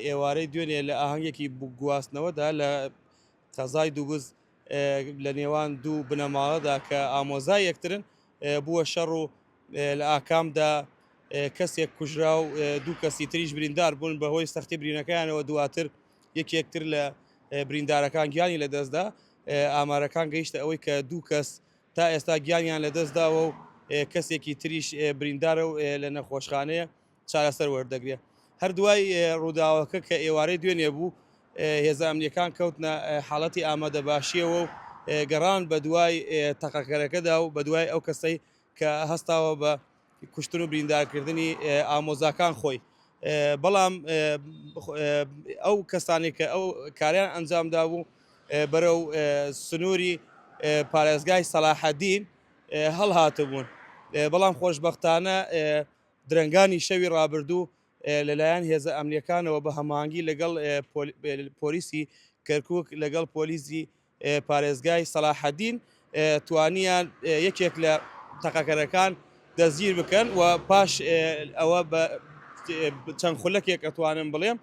ئێوارەی دوێنێ لە ئاهەنگێکی گواستنەوەدا لە قەزای دووگز لە نێوان دوو بنەماڵەدا کە ئامۆزای یەکترن بووە شەڕ و لە ئاکامدا کەسێک کوژرا و دوو کەسی تریش بریندار بوون بەهۆی سەختی برینەکەیانەوە دواتر یەکێکتر لە بریندارەکان گیانی لە دەستدا ئامارەکان گەیشتە ئەوەی کە دوو کەس تا ئێستا گیانیان لە دەستداوە و کەسێکی تریش بریندارە و لە نەخۆشخانەیە چارەسەر وەردەگرێت. هەردوای ڕووداوەکە کە ئێوارەی دوێنێ بوو هێزە ئەمنیەکان کەوتنە حاڵەتی ئامادەباشیەوە و گەڕان بە دوای تەقەکەرەکەدا و بە دوای ئەو کەسەی کە هەستاوە بە کوشتن و بریندارکردنی ئامۆزاکان خۆی. بەڵام ئەو کەسانی کە ئەو کاریان ئەنجامدا بوو بەرەو سنووری پارێزگای سەلاحەدین هەڵهاتبوون. بەڵام خۆشبەختانە درەنگانی شەوی ڕابردوو لەلایەن هێزە ئەمنیەکانەوە بە هەماهەنگی لەگەڵ پۆلیسی کەرکووک لەگەڵ پۆلیسی پارێزگای سەلاحەدین توانیان یەکێک لە تەقەکەرەکان دەستگیر بکەن و پاش ئەوە بە چەند خولەکێک ئەتوانم بڵێم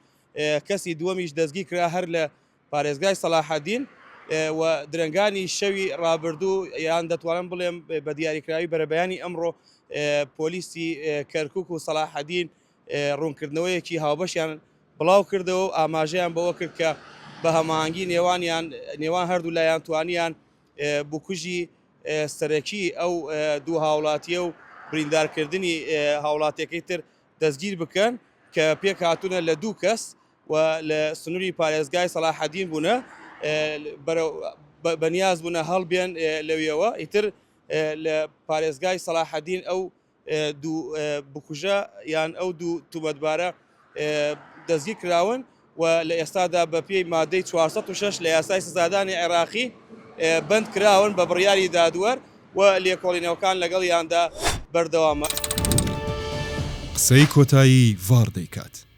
کەسی دووەمیش دەستگیر کرا هەر لە پارێزگای سەلاحەدین و درەنگانی شەوی ڕابردوو یان دەتوانم بڵێم بە دیاریکراوی بەرەبەیانی ئەمڕۆ پۆلیسی کەرکووک و سەلاحەدین ڕوونکردنەوەیەکی هاوبەشیان بڵاو کردەوە و ئاماژەیان بەوە کرد کە بە هەماهەنگی نێوان هەردوو لایەن توانیان بکوژی سەرەکی ئەو دوو هاوڵاتیە و بریندارکردنی هاوڵاتیەکەی تر دەستگیر بکەن کە پێک هاتوونە لە دوو کەس و لە سنووری پارێزگای سەلاحەدین بوونە بەنیاز بوونە هەڵبێن لەویەوە ئیتر لە پارێزگای سەلاحەدین ئەو دوو بکوژە یان ئەو دوو تومەتبارە دەستگیر کراون و لە ئێستادا بە پێی مادەی 406 لە یاسای سزادانی عێراقی بند کراون بە بڕیاری دادوەر و لێکۆڵینەوەکان لەگەڵ یاندا بەردەوامە. قسەی کۆتایی ڤار دەیکات.